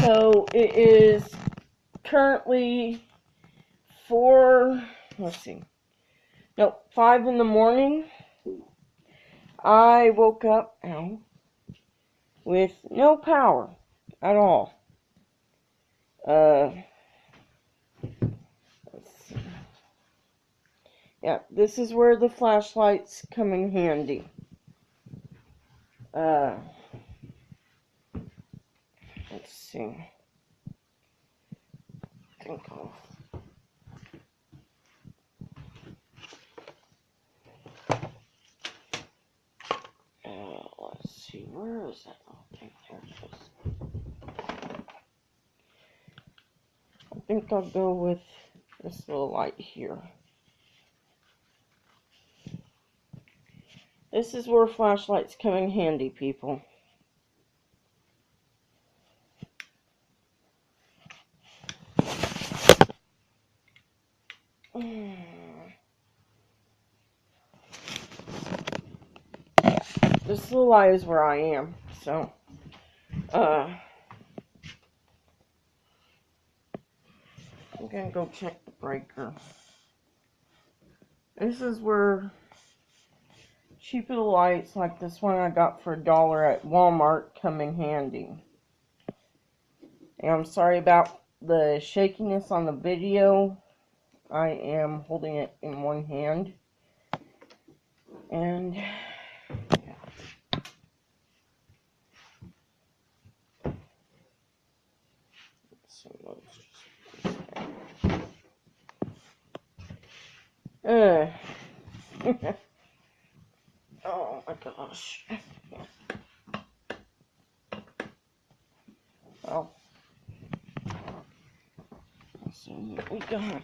So it is currently 5 in the morning. I woke up with no power at all. Let's see. Yeah, this is where the flashlights come in handy. Let's see. Let's see, where is that? Oh, there it is. I think I'll go with this little light here. This is where flashlights come in handy, people. This little light is where I am, so I'm gonna go check the breaker. This is where cheap little lights like this one I got for $1 at Walmart come in handy. And I'm sorry about the shakiness on the video. I am holding it in one hand. And oh my gosh. Well, let's see what we got.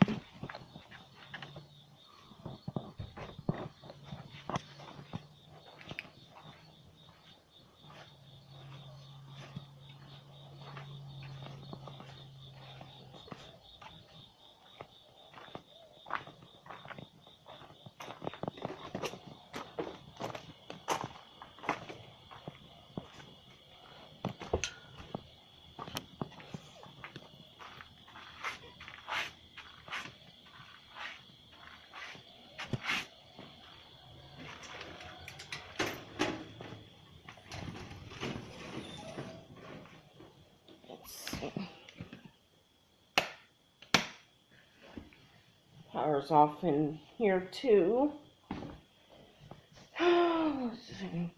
Power's off in here too. Let's see.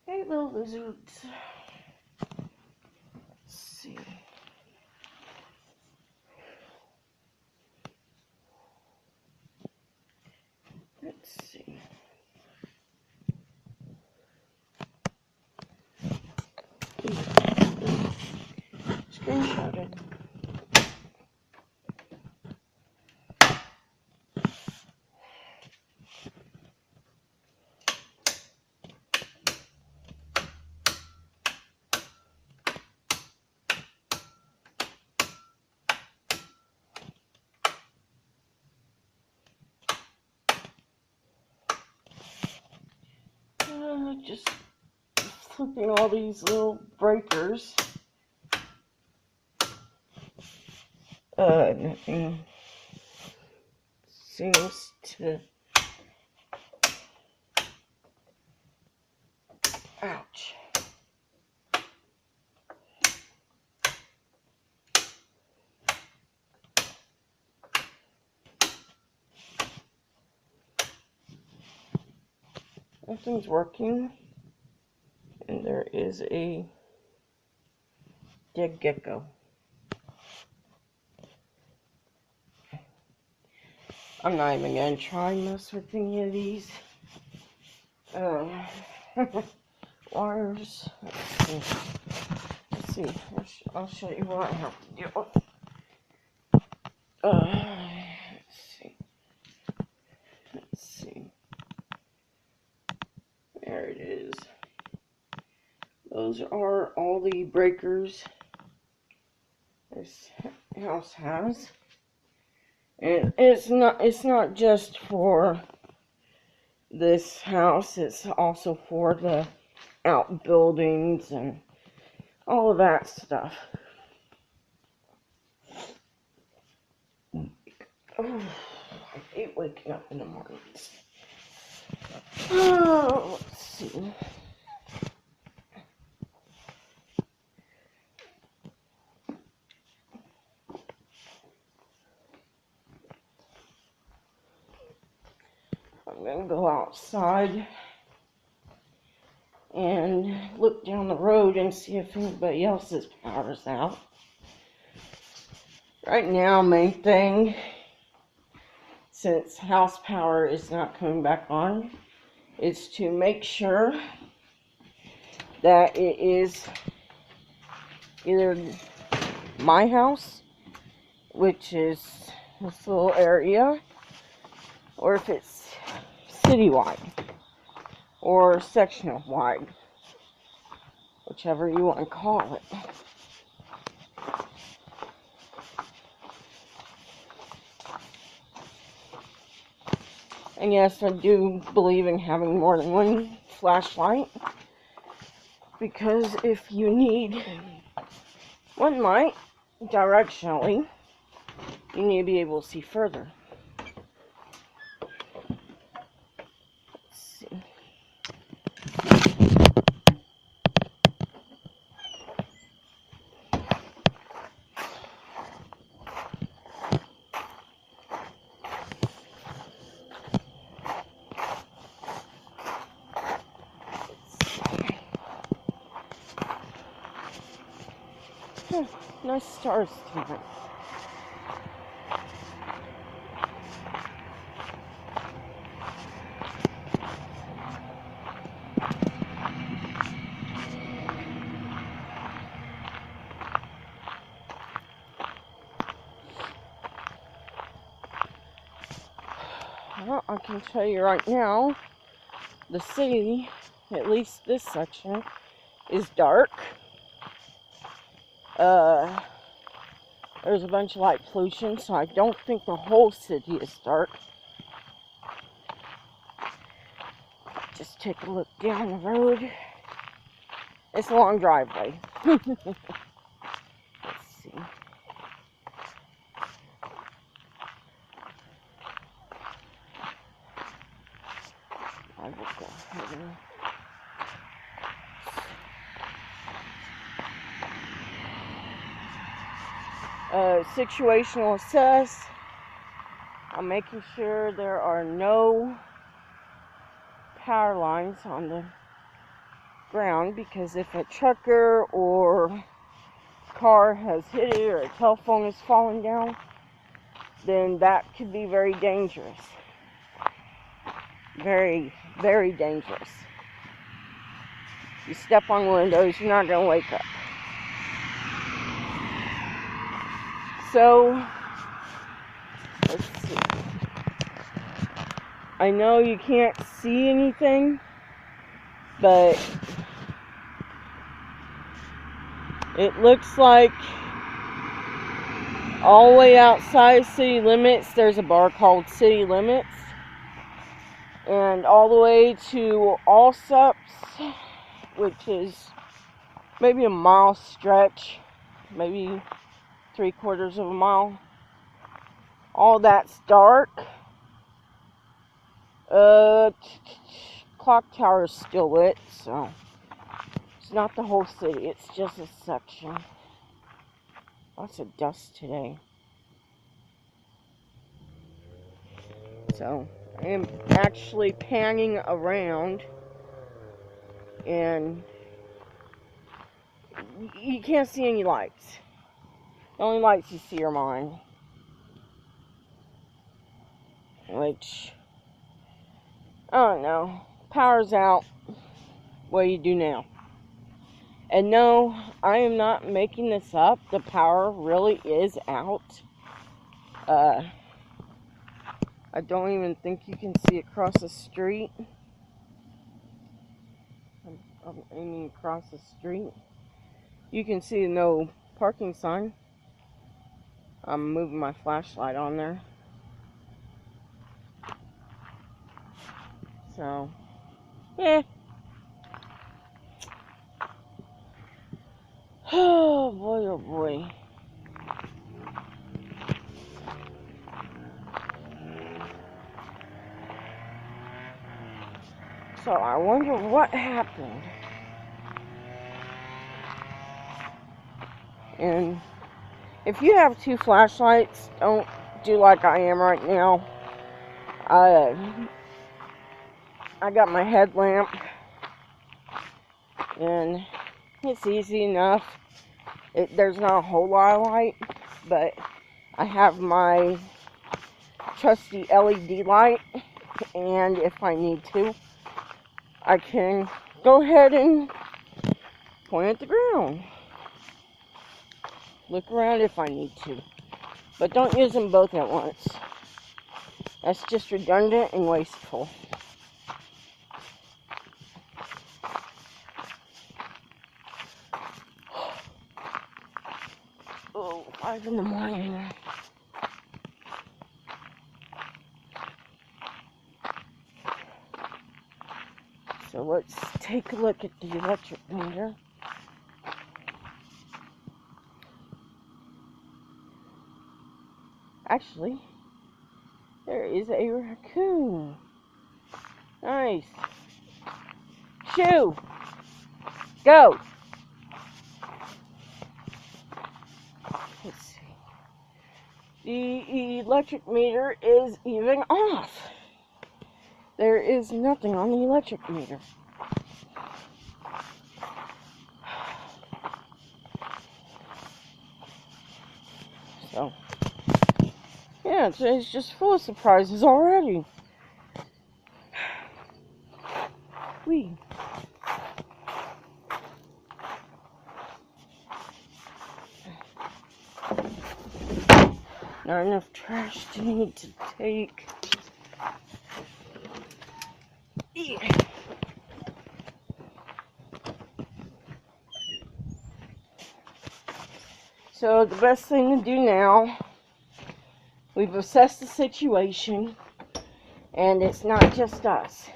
Hey, little lizards. Let's see. Let's see. Screenshotted. Just flipping all these little breakers. Nothing seems to. Ouch. Nothing's working. And there is a dead gecko. I'm not even going to try and mess with any of these wires. Let's see. I'll show you what I have to deal with. Let's see. There it is. Those are all the breakers this house has. And it's not just for this house, it's also for the outbuildings and all of that stuff. Oh, I hate waking up in the mornings. Oh, let's see. I'm going to go outside and look down the road and see if anybody else's power's out. Right now, main thing, since house power is not coming back on, is to make sure that it is either my house, which is this little area, or if it's citywide or sectional wide, whichever you want to call it. And yes, I do believe in having more than one flashlight, because if you need one light directionally, you need to be able to see further. Let's see. Nice stars tonight. Well, I can tell you right now, the city, at least this section, is dark. There's a bunch of light pollution, so I don't think the whole city is dark. Just take a look down the road. It's a long driveway. Let's see. I will go ahead and situational assess. I'm making sure there are no power lines on the ground, because if a trucker or car has hit it or a telephone is falling down, then that could be very dangerous. Very, very dangerous. You step on windows, you're not going to wake up. So, let's see. I know you can't see anything, but it looks like all the way outside city limits, there's a bar called City Limits. And all the way to Allsups, which is maybe a mile stretch, maybe 3/4 of a mile. All that's dark. Clock tower is still lit, so it's not the whole city, it's just a section. Lots of dust today. So I am actually panning around, and you can't see any lights. The only lights you see are mine. Which, I don't know. Power's out. What do you do now? And no, I am not making this up. The power really is out. I don't even think you can see across the street. I'm aiming across the street. You can see no parking sign. I'm moving my flashlight on there. So, yeah. Oh boy, oh boy. So I wonder what happened. And if you have two flashlights, don't do like I am right now. I got my headlamp, and it's easy enough. There's not a whole lot of light, but I have my trusty LED light, and if I need to, I can go ahead and point at the ground. Look around if I need to, but don't use them both at once. That's just redundant and wasteful. Oh, 5 in the morning. So let's take a look at the electric meter. Actually, there is a raccoon. Nice. Shoo! Go! Let's see. The electric meter is even off. There is nothing on the electric meter. So, yeah, today's just full of surprises already. Whee. Not enough trash to need to take. Yeah. So the best thing to do now, we've assessed the situation, and it's not just us.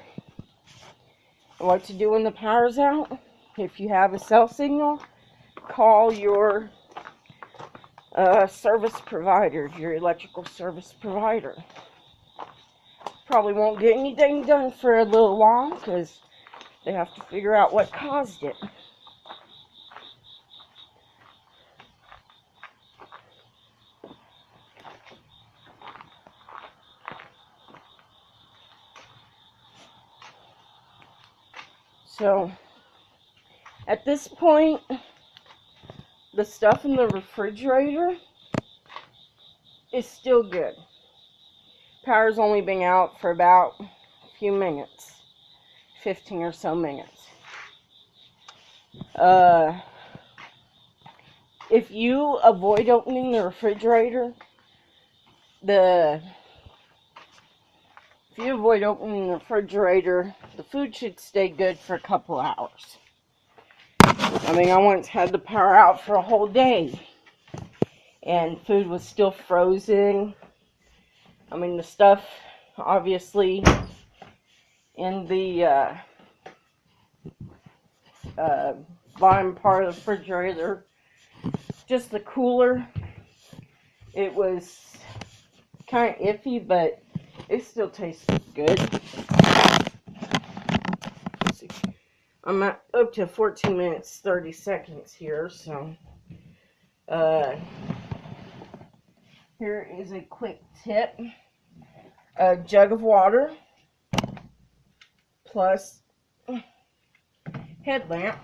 What to do when the power's out? If you have a cell signal, call your service provider, your electrical service provider. Probably won't get anything done for a little while because they have to figure out what caused it. So, at this point, the stuff in the refrigerator is still good. Power's only been out for about a few minutes, 15 or so minutes. If you avoid opening the refrigerator, the food should stay good for a couple hours. I mean, I once had the power out for a whole day, and food was still frozen. I mean, the stuff, obviously, in the bottom part of the refrigerator, just the cooler, it was kind of iffy, but it still tastes good. Let's see. I'm up to 14 minutes, 30 seconds here, so here is a quick tip. A jug of water plus headlamp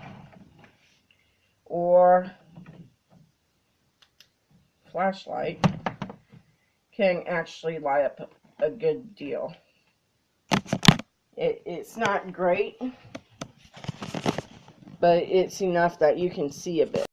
or flashlight can actually light up a good deal. It's not great, but it's enough that you can see a bit.